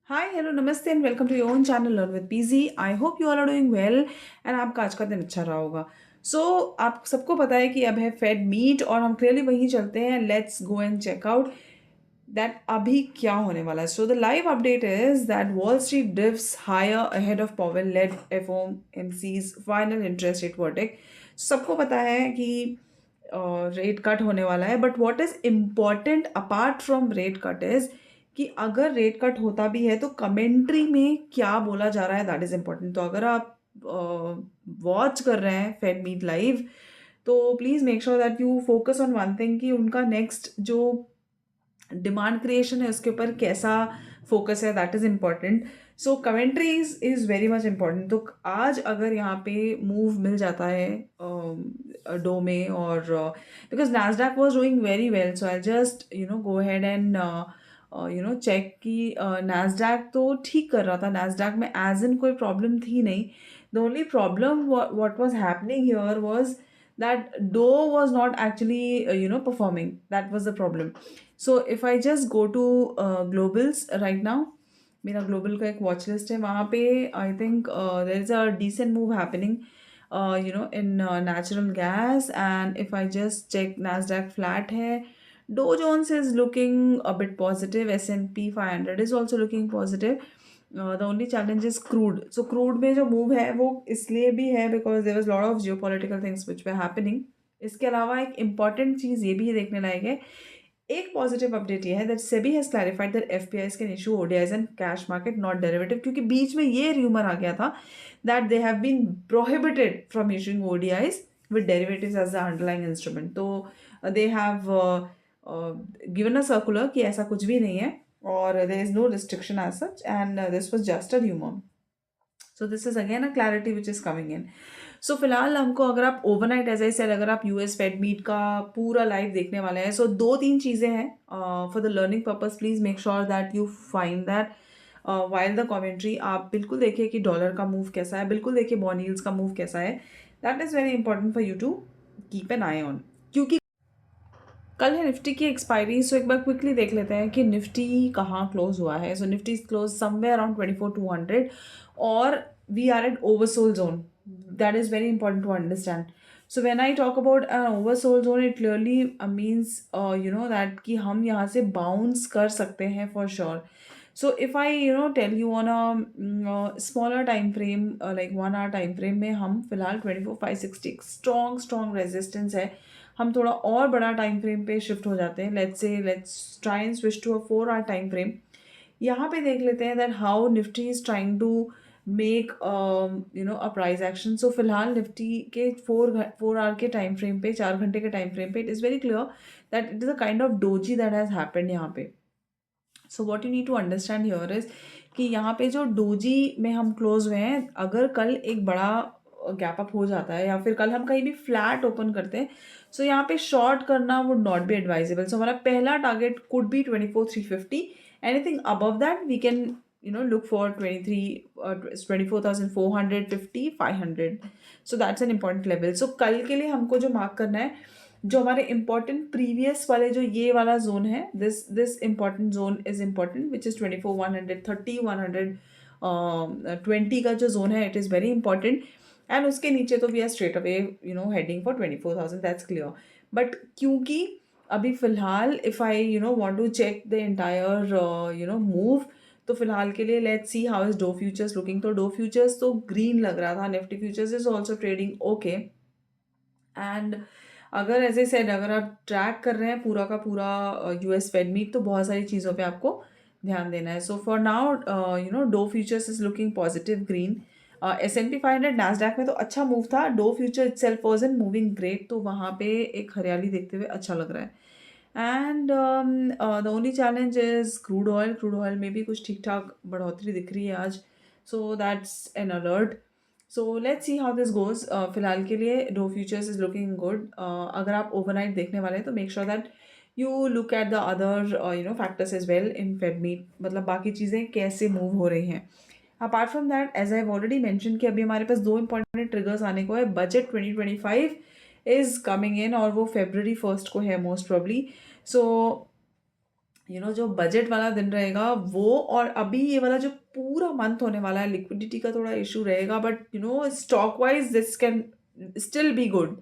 हाय hello नमस्ते and welcome to your own channel learn with PG. I hope you all are doing well and आपका आज का दिन अच्छा रहा होगा। आप सबको पता है कि अब है फेड मीट और हम क्लियरली वहीं चलते हैं। Let's go and check out that अभी क्या होने वाला है। So the live update is that Wall Street dips higher ahead of Powell led FOMC's final interest rate verdict. सबको पता है कि रेट कट होने वाला है, but what is important apart from rate cut is कि अगर रेट कट होता भी है तो कमेंट्री में क्या बोला जा रहा है, दैट इज इम्पॉर्टेंट। तो अगर आप वॉच कर रहे हैं फेड मीट लाइव, तो please make sure that you focus on one thing कि उनका नेक्स्ट जो डिमांड क्रिएशन है उसके ऊपर कैसा फोकस है, that is important. So commentary is very much important. तो आज अगर यहाँ पे मूव मिल जाता है डो में, और because Nasdaq was doing very well, so I just go ahead and check कि नैस्डैक तो ठीक कर रहा था। नैस्डैक में एज इन कोई प्रॉब्लम थी नहीं। The only problem what was happening here was that Dow was not actually performing. That was the problem. So if I just go to globals right now, मेरा global का एक watch list है, वहाँ पे I think there is a decent move happening in natural gas. And if I just check, Nasdaq flat है, Dow Jones is looking a bit positive, S&P 500 is also looking positive. The only challenge is crude. So crude में जो move है वो इसलिए भी है because there was lot of geopolitical things which were happening. इसके अलावा एक इंपॉर्टेंट चीज़ ये भी देखने लायक है। एक पॉजिटिव अपडेट ये है that SEBI has clarified that FPIs can issue ODIs and cash market not derivative, क्योंकि बीच में ये र्यूमर आ गया था that they have been prohibited from issuing ODIs with derivatives as the underlying instrument. तो they have given a circular कि ऐसा कुछ भी नहीं है और there is no restriction as such, and this was just a rumour. So this is again a clarity which is coming in. So फिलहाल हमको, अगर आप ओवरनाइट एज आई सेड, अगर आप यूएस फेड मीट का पूरा लाइव देखने वाले हैं, सो दो तीन चीज़ें हैं for the learning purpose. Please make sure that you find that while the commentary. आप बिल्कुल देखिए कि डॉलर का मूव कैसा है, बिल्कुल देखिए बॉन्ड यील्ड्स का मूव कैसा है। That is very important for you to keep an eye on, क्योंकि कल है निफ्टी की एक्सपायरी। सो एक बार क्विकली देख लेते हैं कि निफ्टी कहाँ क्लोज हुआ है। So Nifty is close somewhere around 24,200 और we are at oversold zone. That is very important to understand. So when I talk about oversold zone, it clearly means that कि हम यहाँ से बाउंस कर सकते हैं for sure. So if I tell you on a smaller time frame, like 1 hour time frame में, हम फिलहाल 24,560 स्ट्रॉन्ग रेजिस्टेंस है। हम थोड़ा और बड़ा टाइम फ्रेम पे शिफ्ट हो जाते हैं। Let's try and switch to a 4 hour time frame. यहाँ पे देख लेते हैं that how Nifty is trying to make a price action. So फिलहाल निफ्टी के 4 hour के टाइम फ्रेम पे, 4 घंटे के टाइम फ्रेम पे, it is very clear that it is a kind of doji that has happened यहाँ पे। So what you need to understand here is कि यहाँ पे जो डोजी में हम क्लोज हुए हैं, अगर कल एक बड़ा गैप अप हो जाता है या फिर कल हम कहीं भी फ्लैट ओपन करते हैं, सो यहाँ पे शॉर्ट करना would not be advisable. So हमारा पहला target could be 24,350। Anything above that we can look for 24,450, 500. So that's an important level. So कल के लिए हमको जो मार्क करना है, जो हमारे इंपॉर्टेंट प्रीवियस वाले, जो ये वाला जोन है, this important zone is important which is 24,130, 120 का जो जोन है, it is very important. And उसके नीचे तो we are straight away heading for 24,000, that's clear. But क्योंकि अभी फिलहाल if I want to check the entire move, तो फिलहाल के लिए let's see how is Dow futures looking. तो डो फ्यूचर्स तो ग्रीन लग रहा था, Nifty futures is also trading okay. And अगर ऐसे सेड, अगर आप ट्रैक कर रहे हैं पूरा का पूरा यूएस फेड मीट, तो बहुत सारी चीज़ों पे आपको ध्यान देना है। So for now Dow futures is looking positive green. S&P 500, Nasdaq में तो अच्छा मूव था, Dow future itself was in moving great, तो वहाँ पे एक हरियाली देखते हुए अच्छा लग रहा है। And the only challenge is crude oil. Crude oil में भी कुछ ठीक ठाक बढ़ोतरी दिख रही है आज, so that's an alert. So let's see how this goes. फिलहाल के लिए Dow futures is looking good. अगर आप ओवरनाइट देखने वाले हैं तो make sure that you look at the other factors as well in Fed meet, मतलब बाकी चीज़ें कैसे मूव हो रही हैं। Apart from that, as I already mention कि अभी हमारे पास दो इंपॉर्टेंट ट्रिगर्स आने को है। बजट 2025 इज कमिंग इन और वो February 1st को है मोस्ट प्रोबली। सो जो बजट वाला दिन रहेगा वो, और अभी ये वाला जो पूरा मंथ होने वाला है, लिक्विडिटी का थोड़ा इशू रहेगा, but stock wise this can still be good.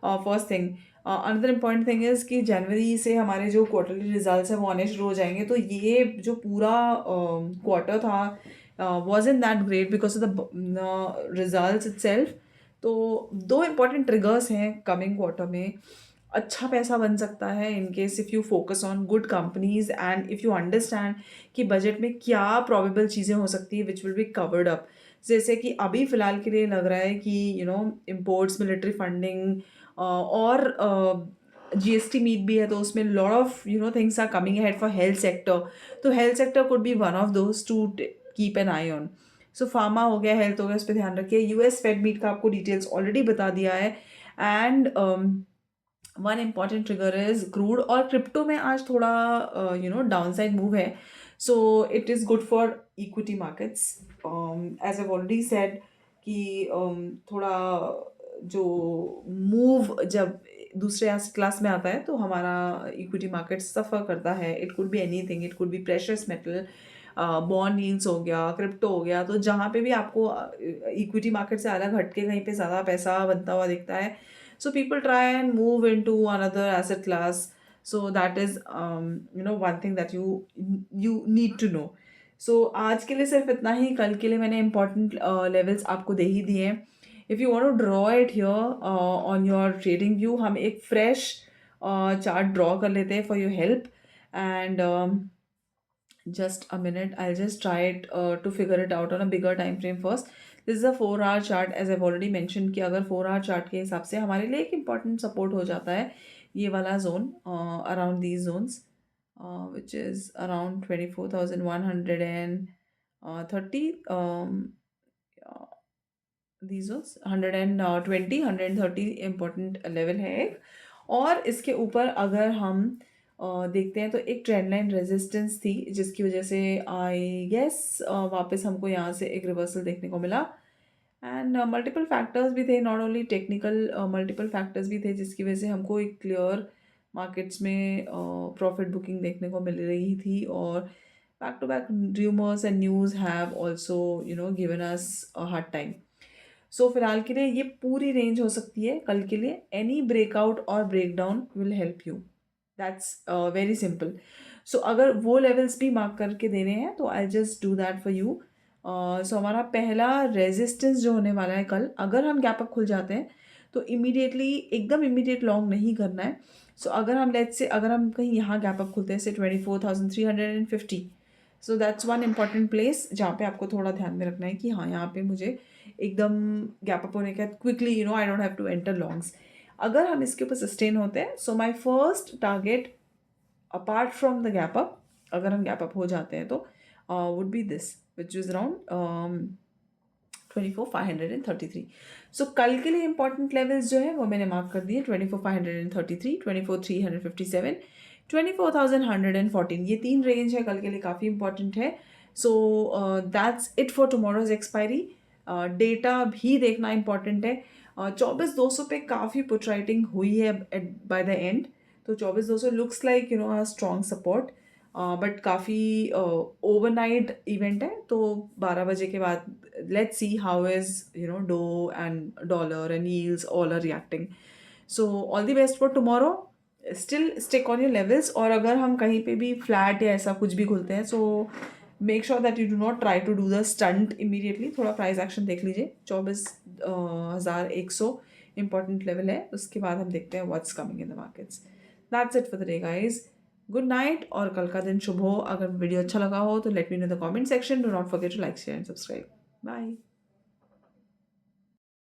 First thing, another important thing is कि जनवरी से हमारे जो क्वार्टरली रिजल्ट्स हैं वो आने शुरू हो जाएंगे, तो ये जो पूरा क्वार्टर था was in that great because of the results itself. तो दो इम्पॉर्टेंट ट्रिगर्स हैं कमिंग क्वार्टर में। अच्छा पैसा बन सकता है in case if you focus on good companies and if you understand कि बजट में क्या प्रोबेबल चीज़ें हो सकती है which will be covered up. जैसे कि अभी फ़िलहाल के लिए लग रहा है कि इम्पोर्ट्स, मिलिट्री फंडिंग और जीएसटी मीट भी है, तो उसमें lot of things are coming ahead for health sector. तो health sector could be one of those to keep an eye on. So pharma हो गया, हेल्थ हो गया, उस पर ध्यान रखिए। यूएस फेड मीट का आपको डिटेल्स ऑलरेडी बता दिया है। And one important trigger is crude, और क्रिप्टो में आज थोड़ा डाउन साइड मूव है, so it is good for equity markets. As I already said कि थोड़ा जो मूव जब दूसरे एसेट क्लास में आता है तो हमारा इक्विटी मार्केट सफ़र करता है। It could be anything, it could be precious metal, bond yields हो गया, क्रिप्टो हो गया। तो जहाँ पे भी आपको इक्विटी मार्केट से अलग हटके कहीं पे ज़्यादा पैसा बनता हुआ दिखता है, so people try and move into another asset class. So that is one thing that you need to know. So आज के लिए सिर्फ इतना ही। कल के लिए मैंने important levels आपको दे ही दिए हैं। If you want to draw it here on your trading view, हम एक fresh chart draw कर लेते हैं for your help, and just a minute, I'll just try it to figure it out on a bigger time frame first. This is a 4 hour chart, as I've already mentioned कि अगर 4 hour chart के हिसाब से हमारे लिए एक important support हो जाता है ये वाला zone, around these zones, which is around 24,130, these zones 120 130 important level है एक। और इसके ऊपर अगर हम देखते हैं तो एक ट्रेंड लाइन रेजिस्टेंस थी, जिसकी वजह से आई गेस वापस हमको यहाँ से एक रिवर्सल देखने को मिला। एंड मल्टीपल फैक्टर्स भी थे, not only technical, multiple factors भी थे जिसकी वजह से हमको एक क्लियर मार्केट्स में प्रॉफिट बुकिंग देखने को मिल रही थी। और back to back rumours and news have also given us a hard time. So फिलहाल के लिए ये पूरी रेंज हो सकती है कल के लिए। एनी ब्रेकआउट और breakdown will help you, that's very simple. So अगर वो लेवल्स भी मार्क करके देने हैं तो I just do that for you. So हमारा पहला रेजिस्टेंस जो होने वाला है कल, अगर हम गैप अप खुल जाते हैं तो इमीडिएटली एकदम इमीडिएट लॉन्ग नहीं करना है। सो अगर हम लेट्स से अगर हम कहीं यहाँ गैप अप खुलते हैं से 24,350, so that's one important place जहाँ पे आपको थोड़ा ध्यान में रखना है कि हाँ यहाँ पे मुझे एकदम गैप अप होने के बाद quickly I don't have to enter longs. अगर हम इसके ऊपर सस्टेन होते हैं, so my first target apart from the gap up, अगर हम गैप अप हो जाते हैं तो would be this which is around 24,533। सो कल के लिए इंपॉर्टेंट लेवल्स जो है वो मैंने मार्क कर दिए, 24,533, 24,357, 24,114। ये 3 रेंज है कल के लिए, काफ़ी इंपॉर्टेंट है। So that's it for tomorrow's expiry. Data भी देखना इंपॉर्टेंट है। 24,200 पे काफ़ी पुट राइटिंग हुई है बाय द एंड, तो 24,200 looks like a strong support, but काफ़ी ओवरनाइट इवेंट है। तो 12 बजे के बाद let's see how is Dow and dollar and yields all are reacting. So all the best for tomorrow, still stick on your levels. और अगर हम कहीं पे भी फ्लैट या ऐसा कुछ भी खुलते हैं, so make sure that you do not try to do the stunt immediately, थोड़ा प्राइस एक्शन देख लीजिए। 24,100 इंपॉर्टेंट लेवल है, उसके बाद हम देखते हैं what's coming in the markets. That's it for the day guys, good night और कल का दिन शुभ हो। अगर वीडियो अच्छा लगा हो तो let me know the comment section. Do not forget to like, share and subscribe. Bye.